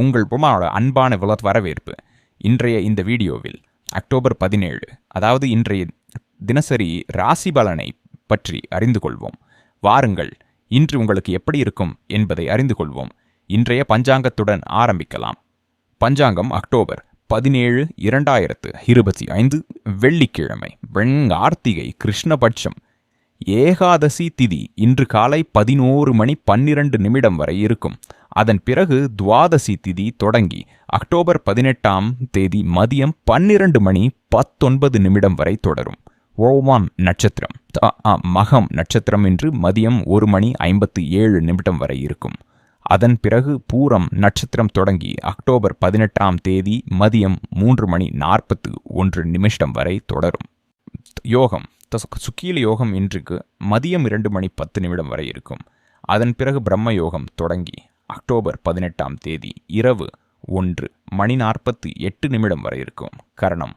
உங்கள் புமாவோட அன்பான வரவேற்பு. இன்றைய இந்த வீடியோவில் அக்டோபர் 17, அதாவது இன்றைய தினசரி ராசி பலனை பற்றி அறிந்து கொள்வோம். வாருங்கள், இன்று உங்களுக்கு எப்படி இருக்கும் என்பதை அறிந்து கொள்வோம். இன்றைய பஞ்சாங்கத்துடன் ஆரம்பிக்கலாம். பஞ்சாங்கம் அக்டோபர் 17, 2025 வெள்ளிக்கிழமை, வெங்கார்த்திகை கிருஷ்ணபட்சம், ஏகாதசி திதி இன்று காலை 11:12 வரை இருக்கும். அதன் பிறகு துவாதசி திதி தொடங்கி அக்டோபர் 18 மதியம் 12:19 வரை தொடரும். ஓவான் நட்சத்திரம், மகம் நட்சத்திரம் இன்று மதியம் 1:57 வரை இருக்கும். அதன் பிறகு பூரம் நட்சத்திரம் தொடங்கி அக்டோபர் 18 மதியம் 3:41 வரை தொடரும். யோகம் சுக்கீல யோகம் இன்றுக்கு மதியம் 2:10 வரை இருக்கும். அதன் பிறகு பிரம்ம யோகம் தொடங்கி அக்டோபர் 18 இரவு 1:48 வரை இருக்கும். கரணம்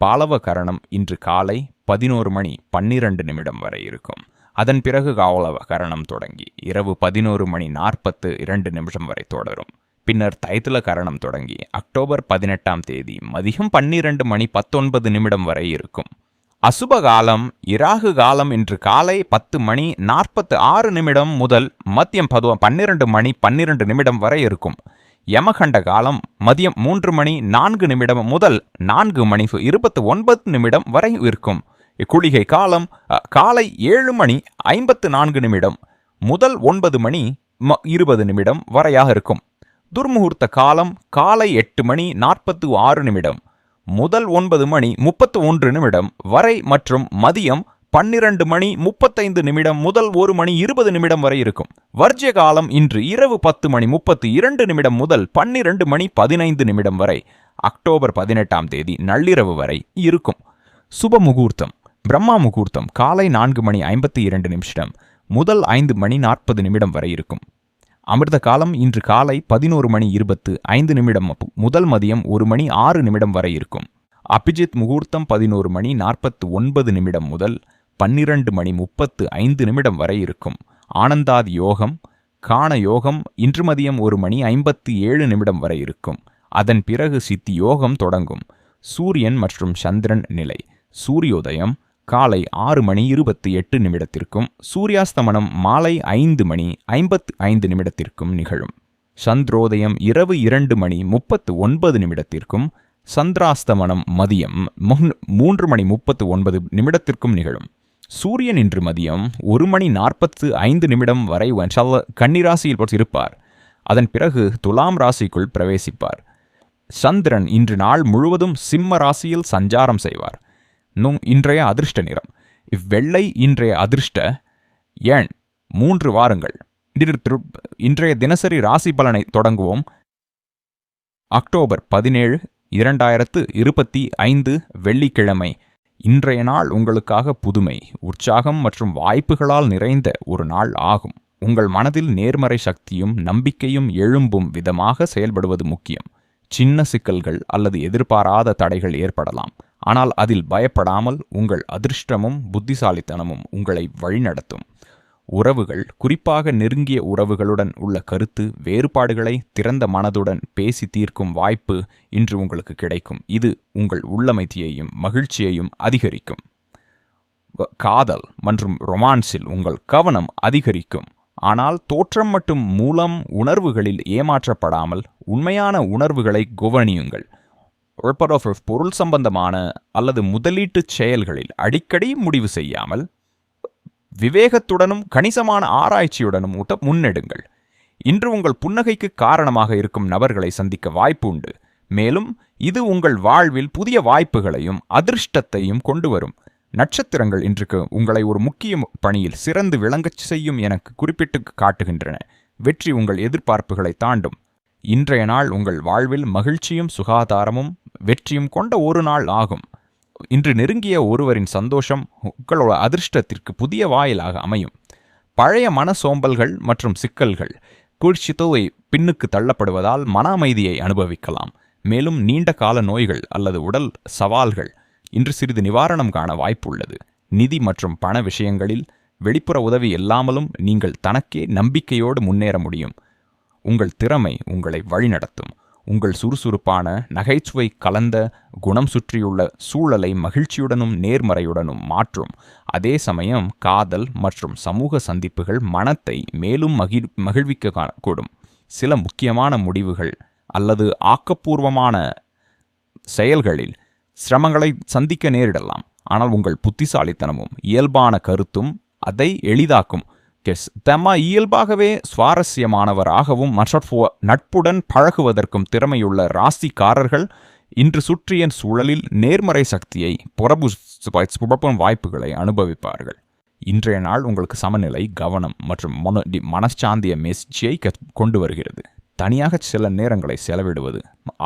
பாலவ கரணம் இன்று காலை 11:12 வரை இருக்கும். அதன் பிறகு காவலவ கரணம் தொடங்கி இரவு 11:42 வரை தொடரும். பின்னர் தைத்துல கரணம் தொடங்கி அக்டோபர் 18 மதியம் 12:19 வரை இருக்கும். அசுபகாலம் இராகு காலம் இன்று காலை 10:46 முதல் மதியம் 12:12 வரை இருக்கும். யமகண்ட காலம் மதியம் 3:04 முதல் 4:29 வரை இருக்கும். குளிகை காலம் காலை 7:54 முதல் 9:20 வரையாக இருக்கும். துர்முகூர்த்த காலம் காலை 8:46 முதல் 9:31 வரை மற்றும் மதியம் 12:35 முதல் 1:20 வரை இருக்கும். வர்ஜ்ய காலம் இன்று இரவு 10:32 முதல் 12:15 வரை அக்டோபர் 18 நள்ளிரவு வரை இருக்கும். சுப முகூர்த்தம் பிரம்மா முகூர்த்தம் காலை 4:52 முதல் 5:40 வரை இருக்கும். அமிர்த காலம் இன்று காலை 11:25 முதல் மதியம் 1:06 வரை இருக்கும். அபிஜித் முகூர்த்தம் 11:49 முதல் 12:35 வரை இருக்கும். ஆனந்தாதி யோகம் காண யோகம் இன்று மதியம் 1:57 வரை இருக்கும். அதன் பிறகு சித்தி யோகம் தொடங்கும். சூரியன் மற்றும் சந்திரன் நிலை. சூரியோதயம் காலை 6:28 சூரியாஸ்தமனம் மாலை 5:55 நிகழும். சந்திரோதயம் இரவு 2:39 சந்திராஸ்தமனம் மதியம் 3:39 நிகழும். சூரியன் இன்று மதியம் 1:45 வரை கன்னிராசியில் இருப்பார். அதன் பிறகு துலாம் ராசிக்குள் பிரவேசிப்பார். சந்திரன் இன்று நாள் முழுவதும் சிம்ம ராசியில் சஞ்சாரம் செய்வார். இன்றைய அதிர்ஷ்ட நிறம் வெள்ளை. இன்றைய அதிர்ஷ்ட எண் 3. வாருங்கள், இன்றைய தினசரி ராசி பலனை தொடங்குவோம். அக்டோபர் 17, 2025 வெள்ளிக்கிழமை. இன்றைய நாள் உங்களுக்காக புதுமை, உற்சாகம் மற்றும் வாய்ப்புகளால் நிறைந்த ஒரு நாள் ஆகும். உங்கள் மனதில் நேர்மறை சக்தியும் நம்பிக்கையும் எழும்பும் விதமாக செயல்படுவது முக்கியம். சின்ன சிக்கல்கள் அல்லது எதிர்பாராத தடைகள் ஏற்படலாம். ஆனால் அதில் பயப்படாமல் உங்கள் அதிர்ஷ்டமும் புத்திசாலித்தனமும் உங்களை வழிநடத்தும். உறவுகள், குறிப்பாக நெருங்கிய உறவுகளுடன் உள்ள கருத்து வேறுபாடுகளை திறந்த மனதுடன் பேசி தீர்க்கும் வாய்ப்பு இன்று உங்களுக்கு கிடைக்கும். இது உங்கள் உள்ளமைதியையும் மகிழ்ச்சியையும் அதிகரிக்கும். காதல் மற்றும் ரொமான்ஸில் உங்கள் கவனம் அதிகரிக்கும். ஆனால் தோற்றம் மற்றும் மூலம் உணர்வுகளில் ஏமாற்றப்படாமல் உண்மையான உணர்வுகளை கவனியுங்கள். பொருள் சம்பந்தமான அல்லது முதலீட்டு செயல்களில் அடிக்கடி முடிவு செய்யாமல் விவேகத்துடனும் கணிசமான ஆராய்ச்சியுடனும் முன்னெடுங்கள். இன்று உங்கள் புன்னகைக்கு காரணமாக இருக்கும் நபர்களை சந்திக்க வாய்ப்பு உண்டு. மேலும் இது உங்கள் வாழ்வில் புதிய வாய்ப்புகளையும் அதிர்ஷ்டத்தையும் கொண்டு வரும். நட்சத்திரங்கள் இன்றைக்கு உங்களை ஒரு முக்கிய பணியில் சிறந்து விளங்கச் செய்யும் என குறிப்பிட்டு காட்டுகின்றன. வெற்றி உங்கள் எதிர்பார்ப்புகளை தாண்டும். இன்றைய நாள் உங்கள் வாழ்வில் மகிழ்ச்சியும் சுகாதாரமும் வெற்றியும் கொண்ட ஒரு நாள் ஆகும். இன்று நெருங்கிய ஒருவரின் சந்தோஷம் உங்களோட அதிர்ஷ்டத்திற்கு புதிய வாயிலாக அமையும். பழைய மன சோம்பல்கள் மற்றும் சிக்கல்கள் குளிர்ச்சித்தோவை பின்னுக்கு தள்ளப்படுவதால் மன அமைதியை அனுபவிக்கலாம். மேலும் நீண்ட கால நோய்கள் அல்லது உடல் சவால்கள் இன்று சிறிது நிவாரணம் காண வாய்ப்புள்ளது. நிதி மற்றும் பண விஷயங்களில் வெளிப்புற உதவி இல்லாமலும் நீங்கள் தனக்கே நம்பிக்கையோடு முன்னேற முடியும். உங்கள் திறமை உங்களை வழிநடத்தும். உங்கள் சுறுசுறுப்பான நகைச்சுவை கலந்த குணம் சுற்றியுள்ள சூழலை மகிழ்ச்சியுடனும் நேர்மறையுடனும் மாற்றும். அதே சமயம் காதல் மற்றும் சமூக சந்திப்புகள் மனத்தை மேலும் மகிழ்விக்க கூடும். சில முக்கியமான முடிவுகள் அல்லது ஆக்கப்பூர்வமான செயல்களில் சிரமங்களை சந்திக்க நேரிடலாம். ஆனால் உங்கள் புத்திசாலித்தனமும் இயல்பான கருத்தும் அதை எளிதாக்கும். இயல்பாகவே சுவாரஸ்யமானவராகவும் நட்புடன் பழகுவதற்கும் திறமையுள்ள ராசிக்காரர்கள் இன்று சுற்றிய சூழலில் நேர்மறை சக்தியை புறப்பும் வாய்ப்புகளை அனுபவிப்பார்கள். இன்றைய நாள் உங்களுக்கு சமநிலை, கவனம் மற்றும் மனச்சாந்திய முயற்சியை கொண்டு வருகிறது. தனியாக சில நேரங்களை செலவிடுவது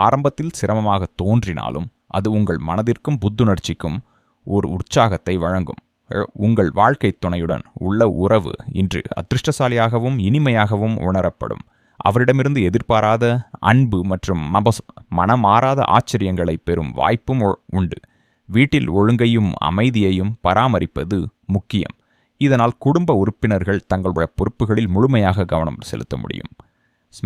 ஆரம்பத்தில் சிரமமாக தோன்றினாலும் அது உங்கள் மனதிற்கும் புத்துணர்ச்சிக்கும் ஒரு உற்சாகத்தை வழங்கும். உங்கள் வாழ்க்கை துணையுடன் உள்ள உறவு இன்று அதிர்ஷ்டசாலியாகவும் இனிமையாகவும் உணரப்படும். அவரிடமிருந்து எதிர்பாராத அன்பு மற்றும் மனமாறாத ஆச்சரியங்களை பெறும் வாய்ப்பும் உண்டு. வீட்டில் ஒழுங்கையும் அமைதியையும் பராமரிப்பது முக்கியம். இதனால் குடும்ப உறுப்பினர்கள் தங்களுடைய பொறுப்புகளில் முழுமையாக கவனம் செலுத்த முடியும்.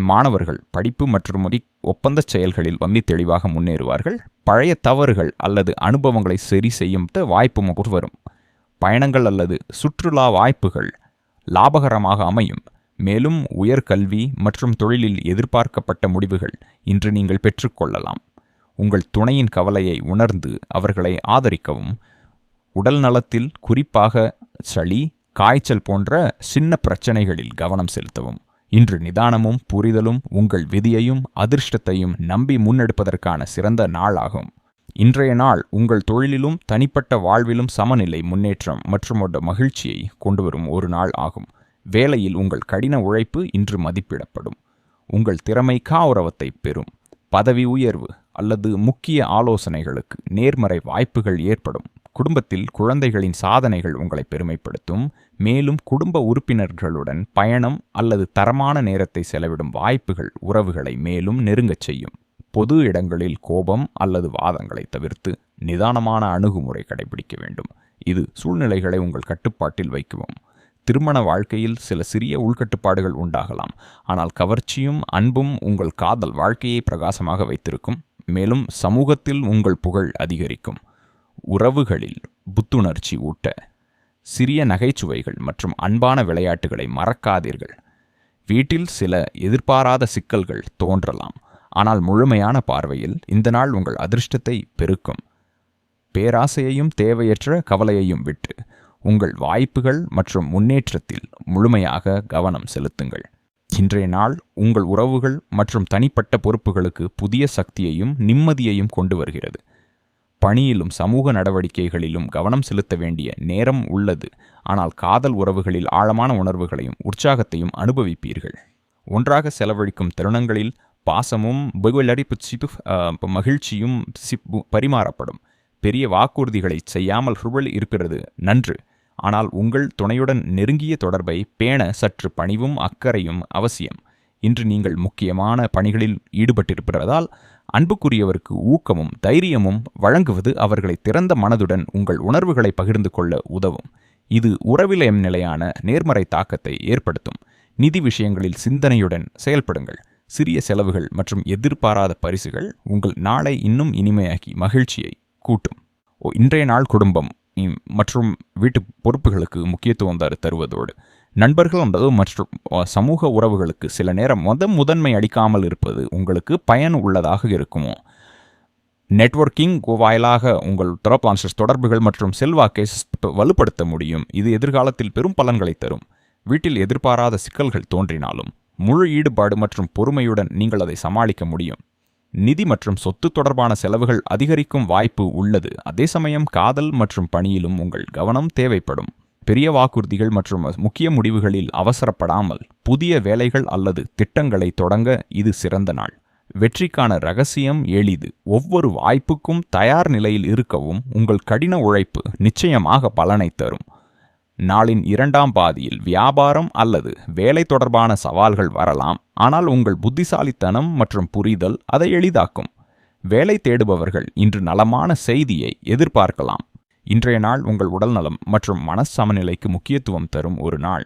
மாணவர்கள் படிப்பு மற்றும் ஒப்பந்த செயல்களில் தெளிவாக முன்னேறுவார்கள். பழைய தவறுகள் அல்லது அனுபவங்களை சரி செய்யும் வாய்ப்பு வரும். பயணங்கள் அல்லது சுற்றுலா வாய்ப்புகள் லாபகரமாக அமையும். மேலும் உயர்கல்வி மற்றும் தொழிலில் எதிர்பார்க்கப்பட்ட முடிவுகள் இன்று நீங்கள் பெற்றுக்கொள்ளலாம். உங்கள் துணையின் கவலையை உணர்ந்து அவர்களை ஆதரிக்கவும். உடல் நலத்தில் குறிப்பாக சளி, காய்ச்சல் போன்ற சின்ன பிரச்சனைகளில் கவனம் செலுத்தவும். இன்று நிதானமும் புரிதலும் உங்கள் விதியையும் அதிர்ஷ்டத்தையும் நம்பி முன்னெடுப்பதற்கான சிறந்த நாளாகும். இன்றைய நாள் உங்கள் தொழிலிலும் தனிப்பட்ட வாழ்விலும் சமநிலை, முன்னேற்றம் மற்றும் மகிழ்ச்சியை கொண்டு வரும் ஒரு நாள் ஆகும். வேலையில் உங்கள் கடின உழைப்பு இன்று மதிப்பிடப்படும். உங்கள் திறமை கௌரவத்தை பெறும். பதவி உயர்வு அல்லது முக்கிய ஆலோசனைகளுக்கு நேர்மறை வாய்ப்புகள் ஏற்படும். குடும்பத்தில் குழந்தைகளின் சாதனைகள் உங்களை பெருமைப்படுத்தும். மேலும் குடும்ப உறுப்பினர்களுடன் பயணம் அல்லது தரமான நேரத்தை செலவிடும் வாய்ப்புகள் உறவுகளை மேலும் நெருங்கச் செய்யும். பொது இடங்களில் கோபம் அல்லது வாதங்களை தவிர்த்து நிதானமான அணுகுமுறை கடைபிடிக்க வேண்டும். இது சூழ்நிலைகளை உங்கள் கட்டுப்பாட்டில் வைக்கவும். திருமண வாழ்க்கையில் சில சிறிய உள்கட்டுப்பாடுகள் உண்டாகலாம். ஆனால் கவர்ச்சியும் அன்பும் உங்கள் காதல் வாழ்க்கையை பிரகாசமாக வைத்திருக்கும். மேலும் சமூகத்தில் உங்கள் புகழ் அதிகரிக்கும். உறவுகளில் புத்துணர்ச்சி ஊட்ட சிறிய நகைச்சுவைகள் மற்றும் அன்பான விளையாட்டுகளை மறக்காதீர்கள். வீட்டில் சில எதிர்பாராத சிக்கல்கள் தோன்றலாம். ஆனால் முழுமையான பார்வையில் இந்த நாள் உங்கள் அதிர்ஷ்டத்தை பெருக்கும். பேராசையையும் தேவையற்ற கவலையையும் விட்டு உங்கள் வாய்ப்புகள் மற்றும் முன்னேற்றத்தில் முழுமையாக கவனம் செலுத்துங்கள். இன்றைய நாள் உங்கள் உறவுகள் மற்றும் தனிப்பட்ட பொறுப்புகளுக்கு புதிய சக்தியையும் நிம்மதியையும் கொண்டு வருகிறது. பணியிலும் சமூக நடவடிக்கைகளிலும் கவனம் செலுத்த வேண்டிய நேரம் உள்ளது. ஆனால் காதல் உறவுகளில் ஆழமான உணர்வுகளையும் உற்சாகத்தையும் அனுபவிப்பீர்கள். ஒன்றாக செலவழிக்கும் தருணங்களில் பாசமும் மகிழ்ச்சியும் பரிமாறப்படும். பெரிய வாக்குறுதிகளை செய்யாமல் இருக்கிறது நன்று. ஆனால் உங்கள் துணையுடன் நெருங்கிய தொடர்பை பேண சற்று பணிவும் அக்கறையும் அவசியம். இன்று நீங்கள் முக்கியமான பணிகளில் ஈடுபட்டிருப்பதால் அன்புக்குரியவருக்கு ஊக்கமும் தைரியமும் வழங்குவது அவர்களை திறந்த மனதுடன் உங்கள் உணர்வுகளை பகிர்ந்து கொள்ள உதவும். இது உறவிலே நிலையான நேர்மறை தாக்கத்தை ஏற்படுத்தும். நிதி விஷயங்களில் சிந்தனையுடன் செயல்படுங்கள். சிறிய செலவுகள் மற்றும் எதிர்பாராத பரிசுகள் உங்கள் நாளை இன்னும் இனிமையாக்கி மகிழ்ச்சியை கூட்டும். இன்றைய நாள் குடும்பம் மற்றும் வீட்டு பொறுப்புகளுக்கு முக்கியத்துவம் தருவதோடு நண்பர்கள் மற்றும் சமூக உறவுகளுக்கு சில நேரம் முதன்மை அளிக்காமல் இருப்பது உங்களுக்கு பயன் உள்ளதாக இருக்குமோ. நெட்வொர்க்கிங் வாயிலாக உங்கள் தொடர்புகள் மற்றும் செல்வாக்கை வலுப்படுத்த முடியும். இது எதிர்காலத்தில் பெரும் பலன்களை தரும். வீட்டில் எதிர்பாராத சிக்கல்கள் தோன்றினாலும் முழு ஈடுபாடு மற்றும் பொறுமையுடன் நீங்கள் அதை சமாளிக்க முடியும். நிதி மற்றும் சொத்து தொடர்பான செலவுகள் அதிகரிக்கும் வாய்ப்பு உள்ளது. அதே சமயம் காதல் மற்றும் பணியிலும் உங்கள் கவனம் தேவைப்படும். பெரிய வாக்குறுதிகள் மற்றும் முக்கிய முடிவுகளில் அவசரப்படாமல் புதிய வேலைகள் அல்லது திட்டங்களை தொடங்க இது சிறந்த நாள். வெற்றிக்கான ரகசியம் எளிது. ஒவ்வொரு வாய்ப்புக்கும் தயார் நிலையில் இருக்கவும் உங்கள் கடின உழைப்பு நிச்சயமாக பலனை தரும். நாளின் இரண்டாம் பாதியில் வியாபாரம் அல்லது வேலை தொடர்பான சவால்கள் வரலாம். ஆனால் உங்கள் புத்திசாலித்தனம் மற்றும் புரிதல் அதை எளிதாக்கும். வேலை தேடுபவர்கள் இன்று நலமான செய்தியை எதிர்பார்க்கலாம். இன்றைய நாள் உங்கள் உடல் நலம் மற்றும் மனச்சமநிலைக்கு முக்கியத்துவம் தரும் ஒரு நாள்.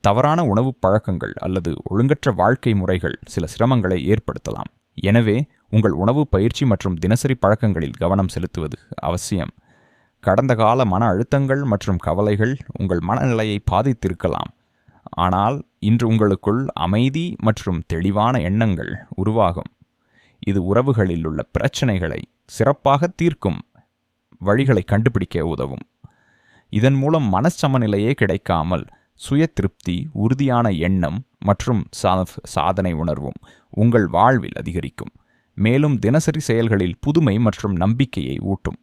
தவறான உணவு பழக்கங்கள் அல்லது ஒழுங்கற்ற வாழ்க்கை முறைகள் சில சிரமங்களை ஏற்படுத்தலாம். எனவே உங்கள் உணவு பயிற்சி மற்றும் தினசரி பழக்கங்களில் கவனம் செலுத்துவது அவசியம். கடந்த கால மன அழுத்தங்கள் மற்றும் கவலைகள் உங்கள் மனநிலையை பாதித்திருக்கலாம். ஆனால் இன்று உங்களுக்குள் அமைதி மற்றும் தெளிவான எண்ணங்கள் உருவாகும். இது உறவுகளில் உள்ள பிரச்சனைகளை சிறப்பாக தீர்க்கும் வழிகளை கண்டுபிடிக்க உதவும். இதன் மூலம் மனச்சமநிலையே கிடைக்காமல் சுய திருப்தி, உறுதியான எண்ணம் மற்றும் சாதனை உணர்வும் உங்கள் வாழ்வில் அதிகரிக்கும். மேலும் தினசரி செயல்களில் புதுமை மற்றும் நம்பிக்கையை ஊட்டும்.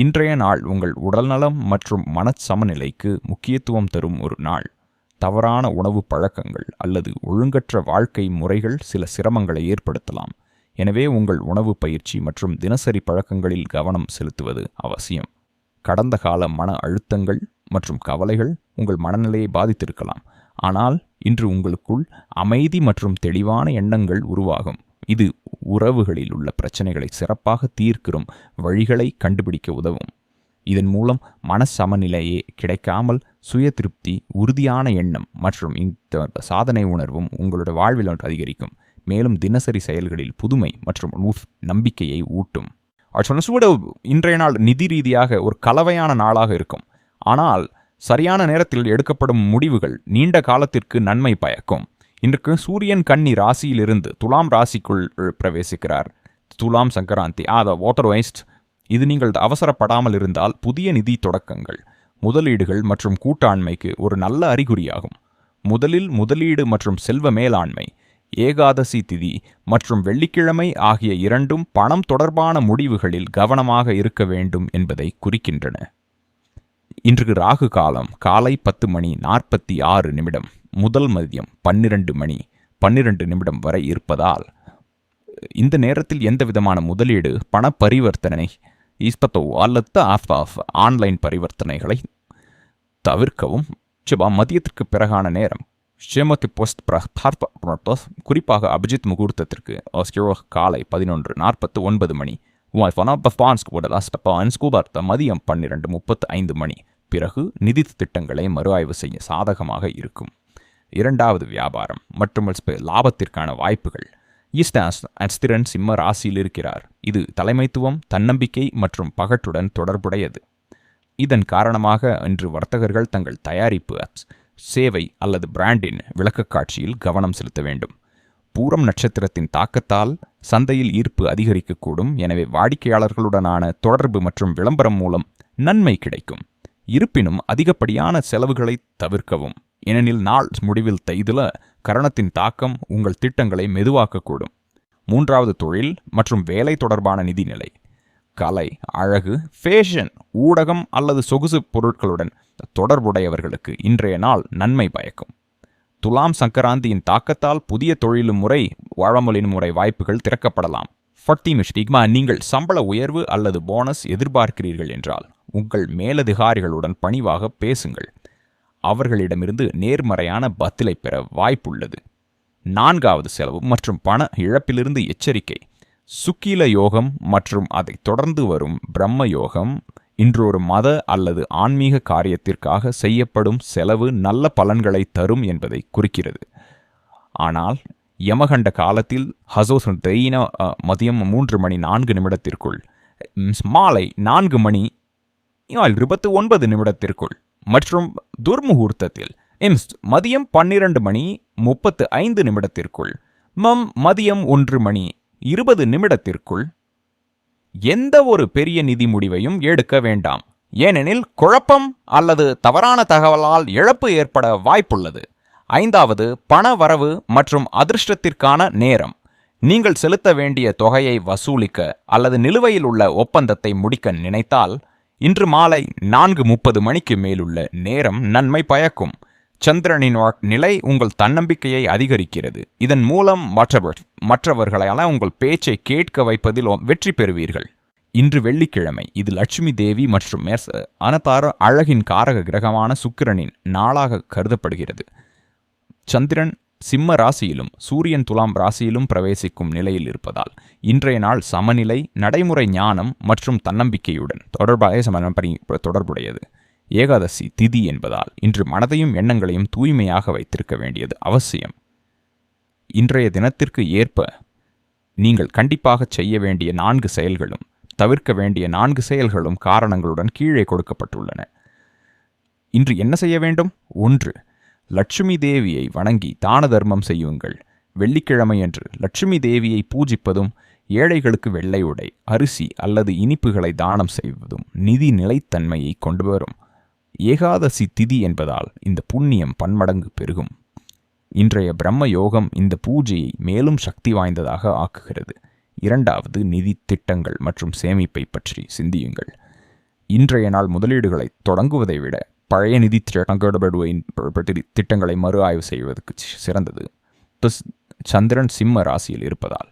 இன்றைய நாள் உங்கள் உடல்நலம் மற்றும் மனச்சமநிலைக்கு முக்கியத்துவம் தரும் ஒரு நாள். தவறான உணவு பழக்கங்கள் அல்லது ஒழுங்கற்ற வாழ்க்கை முறைகள் சில சிரமங்களை ஏற்படுத்தலாம். எனவே உங்கள் உணவு பயிற்சி மற்றும் தினசரி பழக்கங்களில் கவனம் செலுத்துவது அவசியம். கடந்த கால மன அழுத்தங்கள் மற்றும் கவலைகள் உங்கள் மனநிலையை பாதித்திருக்கலாம். ஆனால் இன்று உங்களுக்குள் அமைதி மற்றும் தெளிவான எண்ணங்கள் உருவாகும். இது உறவுகளில் உள்ள பிரச்சனைகளை சிறப்பாக தீர்க்கும் வழிகளை கண்டுபிடிக்க உதவும். இதன் மூலம் மனசமநிலையே கிடைக்காமல் சுய திருப்தி, உறுதியான எண்ணம் மற்றும் இந்த சாதனை உணர்வும் உங்களுடைய வாழ்வில் அதிகரிக்கும். மேலும் தினசரி செயல்களில் புதுமை மற்றும் நம்பிக்கையை ஊட்டும். இன்றைய நாள் நிதி ரீதியாக ஒரு கலவையான நாளாக இருக்கும். ஆனால் சரியான நேரத்தில் எடுக்கப்படும் முடிவுகள் நீண்ட காலத்திற்கு நன்மை பயக்கும். இன்றைக்கு சூரியன் கன்னி ராசியிலிருந்து துலாம் ராசிக்குள் பிரவேசிக்கிறார். துலாம் சங்கராந்தி வாட்டர் வேஸ்ட். இது நீங்கள் அவசரப்படாமல் இருந்தால் புதிய நிதி தொடக்கங்கள், முதலீடுகள் மற்றும் கூட்டாண்மைக்கு ஒரு நல்ல அறிகுறியாகும். முதலில் முதலீடு மற்றும் செல்வ மேலாண்மை, ஏகாதசி திதி மற்றும் வெள்ளிக்கிழமை ஆகிய இரண்டும் பணம் தொடர்பான முடிவுகளில் கவனமாக இருக்க வேண்டும் என்பதை குறிக்கின்றன. இன்று ராகு காலம் காலை 10:46 முதல் மதியம் 12:12 வரை இருப்பதால் இந்த நேரத்தில் எந்தவிதமான முதலீடு, பண பரிவர்த்தனை அல்லது ஆன்லைன் பரிவர்த்தனைகளை தவிர்க்கவும். மதியத்திற்கு பிறகான நேரம் குறிப்பாக அபிஜித் முகூர்த்தத்திற்கு காலை 11:49 மதியம் 12:35 பிறகு நிதி திட்டங்களை மறுஆய்வு செய்ய சாதகமாக இருக்கும். இரண்டாவது வியாபாரம் மற்றும் லாபத்திற்கான வாய்ப்புகள். ஈஸ்டர் சிம்ம ராசியில் இருக்கிறார். இது தலைமைத்துவம், தன்னம்பிக்கை மற்றும் பகட்டுடன் தொடர்புடையது. இதன் காரணமாக இன்று வர்த்தகர்கள் தங்கள் தயாரிப்பு, சேவை அல்லது பிராண்டின் விளக்கக்காட்சியில் கவனம் செலுத்த வேண்டும். பூரம் நட்சத்திரத்தின் தாக்கத்தால் சந்தையில் ஈர்ப்பு அதிகரிக்கக்கூடும். எனவே வாடிக்கையாளர்களுடனான தொடர்பு மற்றும் விளம்பரம் மூலம் நன்மை கிடைக்கும். இருப்பினும் அதிகப்படியான செலவுகளை தவிர்க்கவும், ஏனெனில் நாள் முடிவில் தைதுல கரணத்தின் தாக்கம் உங்கள் திட்டங்களை மெதுவாக்கக்கூடும். மூன்றாவது தொழில் மற்றும் வேலை தொடர்பான நிதிநிலை. கலை, அழகு, ஃபேஷன், ஊடகம் அல்லது சொகுசு பொருட்களுடன் தொடர்புடையவர்களுக்கு இன்றைய நாள் நன்மை பயக்கும். துலாம் சங்கராந்தியின் தாக்கத்தால் புதிய தொழிலும் முறை, வாழமொழியின் முறை வாய்ப்புகள் திறக்கப்படலாம். நீங்கள் சம்பள உயர்வு அல்லது போனஸ் எதிர்பார்க்கிறீர்கள் என்றால் உங்கள் மேலதிகாரிகளுடன் பணிவாக பேசுங்கள். அவர்களிடமிருந்து நேர்மறையான பதிலை பெற வாய்ப்புள்ளது. நான்காவது செலவு மற்றும் பண இழப்பிலிருந்து எச்சரிக்கை. சுக்கீல யோகம் மற்றும் அதை தொடர்ந்து வரும் பிரம்ம யோகம் இன்றொரு மத அல்லது ஆன்மீக காரியத்திற்காக செய்யப்படும் செலவு நல்ல பலன்களை தரும் என்பதை குறிக்கிறது. ஆனால் யமகண்ட காலத்தில் மதியம் 3:04 மாலை 4:29 மற்றும் துர்முகூர்த்தத்தில் மதியம் 12:35 மதியம் 1:20 எந்த ஒரு பெரிய நிதி முடிவையும் எடுக்க வேண்டாம். ஏனெனில் குழப்பம் அல்லது தவறான தகவலால் இழப்பு ஏற்பட வாய்ப்புள்ளது. ஐந்தாவது, பண வரவு மற்றும் அதிர்ஷ்டத்திற்கான நேரம். நீங்கள் செலுத்த வேண்டிய தொகையை வசூலிக்க அல்லது நிலுவையில் உள்ள ஒப்பந்தத்தை முடிக்க நினைத்தால் இன்று மாலை 4:30 மேலுள்ள நேரம் நன்மை பயக்கும். சந்திரனின் நிலை உங்கள் தன்னம்பிக்கையை அதிகரிக்கிறது. இதன் மூலம் மற்றவர்களால் உங்கள் பேச்சை கேட்க வைப்பதில் வெற்றி பெறுவீர்கள். இன்று வெள்ளிக்கிழமை. இது லட்சுமி தேவி மற்றும் அழகின் காரக கிரகமான சுக்கிரனின் நாளாக கருதப்படுகிறது. சந்திரன் சிம்ம ராசியிலும் சூரியன் துலாம் ராசியிலும் பிரவேசிக்கும் நிலையில் இருப்பதால் இன்றைய நாள் சமநிலை, நடைமுறை ஞானம் மற்றும் தன்னம்பிக்கையுடன் தொடர்புடையது. ஏகாதசி திதி என்பதால் இன்று மனதையும் எண்ணங்களையும் தூய்மையாக வைத்திருக்க வேண்டியது அவசியம். இன்றைய தினத்திற்கு ஏற்ப நீங்கள் கண்டிப்பாக செய்ய வேண்டிய 4 செயல்களும் தவிர்க்க வேண்டிய 4 செயல்களும் காரணங்களுடன் கீழே கொடுக்கப்பட்டுள்ளன. இன்று என்ன செய்ய வேண்டும்? 1. லட்சுமி தேவியை வணங்கி தான தர்மம் செய்யுங்கள். வெள்ளிக்கிழமையன்று லட்சுமி தேவியை பூஜிப்பதும் ஏழைகளுக்கு வெள்ளை உடை, அரிசி அல்லது இனிப்புகளை தானம் செய்வதும் நிதி நிலைத்தன்மையை கொண்டு வரும். ஏகாதசி திதி என்பதால் இந்த புண்ணியம் பன்மடங்கு பெருகும். இன்றைய பிரம்ம யோகம் இந்த பூஜையை மேலும் சக்தி வாய்ந்ததாக ஆக்குகிறது. 2. நிதி திட்டங்கள் மற்றும் சேமிப்பை பற்றி சிந்தியுங்கள். இன்றைய நாள் முதலீடுகளை தொடங்குவதை விட பழைய நிதி திட்டங்களை மறு ஆய்வு செய்வதற்கு சிறந்தது. சந்திரன் சிம்ம ராசியில் இருப்பதால்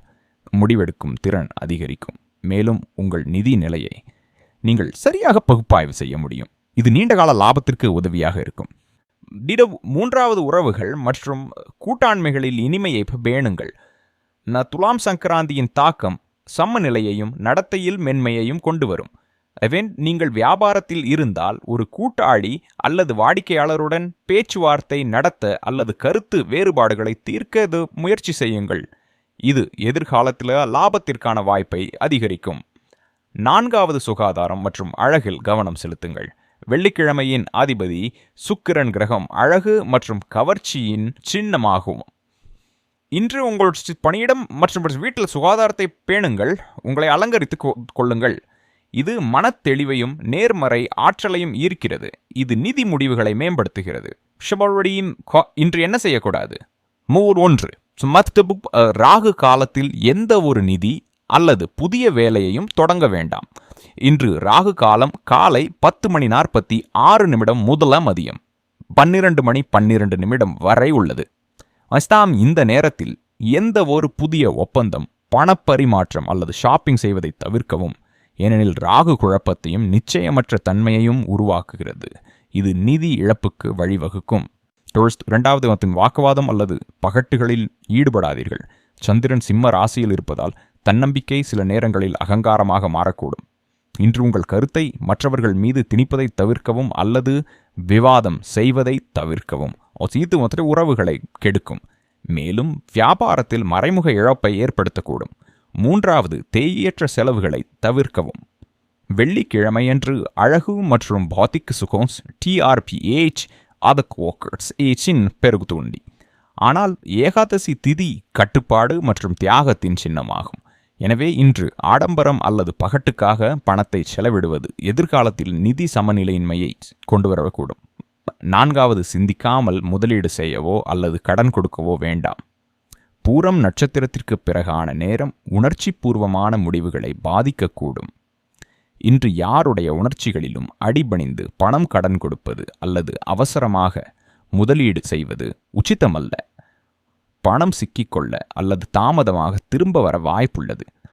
முடிவெடுக்கும் திறன் அதிகரிக்கும். மேலும் உங்கள் நிதி நிலையை நீங்கள் சரியாக பகுப்பாய்வு செய்ய முடியும். இது நீண்டகால லாபத்திற்கு உதவியாக இருக்கும். 3. உறவுகள் மற்றும் கூட்டாண்மைகளில் இனிமையை பேணுங்கள். துலாம் சங்கராந்தியின் தாக்கம் சமநிலையையும் நடத்தையில் மென்மையையும் கொண்டு வரும். நீங்கள் வியாபாரத்தில் இருந்தால் ஒரு கூட்டாளி அல்லது வாடிக்கையாளருடன் பேச்சுவார்த்தை நடத்த அல்லது கருத்து வேறுபாடுகளை தீர்க்க முயற்சி செய்யுங்கள். இது எதிர்காலத்தில் லாபத்திற்கான வாய்ப்பை அதிகரிக்கும். 4. சுகாதாரம் மற்றும் அழகில் கவனம் செலுத்துங்கள். வெள்ளிக்கிழமையின் அதிபதி சுக்கிரன் கிரகம் அழகு மற்றும் கவர்ச்சியின் சின்னமாகும். இன்று உங்கள் பணியிடம் மற்றும் வீட்டில் சுகாதாரத்தை பேணுங்கள். உங்களை அலங்கரித்து கொள்ளுங்கள். இது மனத்தெளிவையும் நேர்மறை ஆற்றலையும் ஈர்க்கிறது. இது நிதி முடிவுகளை மேம்படுத்துகிறது. இன்று என்ன செய்யக்கூடாது? 1. ராகு காலத்தில் எந்த ஒரு நிதி அல்லது புதிய வேலையையும் தொடங்க வேண்டாம். இன்று ராகு காலம் காலை 10:46 முதல் மதியம் 12:12 வரை உள்ளது. இந்த நேரத்தில் எந்த ஒரு புதிய ஒப்பந்தம், பணப்பரிமாற்றம் அல்லது ஷாப்பிங் செய்வதை தவிர்க்கவும். ஏனெனில் ராகு குழப்பத்தையும் நிச்சயமற்ற தன்மையையும் உருவாக்குகிறது. இது நிதி இழப்புக்கு வழிவகுக்கும். 2. வாக்குவாதம் அல்லது பகட்டுகளில் ஈடுபடாதீர்கள். சந்திரன் சிம்ம ராசியில் இருப்பதால் தன்னம்பிக்கை சில நேரங்களில் அகங்காரமாக மாறக்கூடும். இன்று உங்கள் கருத்தை மற்றவர்கள் மீது திணிப்பதை தவிர்க்கவும் அல்லது விவாதம் செய்வதை தவிர்க்கவும். இது உறவுகளை கெடுக்கும். மேலும் வியாபாரத்தில் மறைமுக இழப்பை ஏற்படுத்தக்கூடும். 3. தேவையற்ற செலவுகளை தவிர்க்கவும். வெள்ளிக்கிழமையன்று அழகு மற்றும் பௌத்திக சுகம் TRPH பெருகுதூண்டி. ஆனால் ஏகாதசி திதி கட்டுப்பாடு மற்றும் தியாகத்தின் சின்னமாகும். எனவே இன்று ஆடம்பரம் அல்லது பகட்டுக்காக பணத்தை செலவிடுவது எதிர்காலத்தில் நிதி சமநிலையின்மையை கொண்டு வரக்கூடும். 4. சிந்திக்காமல் முதலீடு செய்யவோ அல்லது கடன் கொடுக்கவோ வேண்டாம். பூரம் நட்சத்திரத்திற்கு பிறகான நேரம் உணர்ச்சி பூர்வமான முடிவுகளை பாதிக்கக்கூடும். இன்று யாருடைய உணர்ச்சிகளிலும் அடிபணிந்து பணம் கடன் கொடுப்பது அல்லது அவசரமாக முதலீடு செய்வது உச்சிதமல்ல. பணம் சிக்கிக்கொள்ள அல்லது தாமதமாக திரும்ப வர வாய்ப்புள்ளது.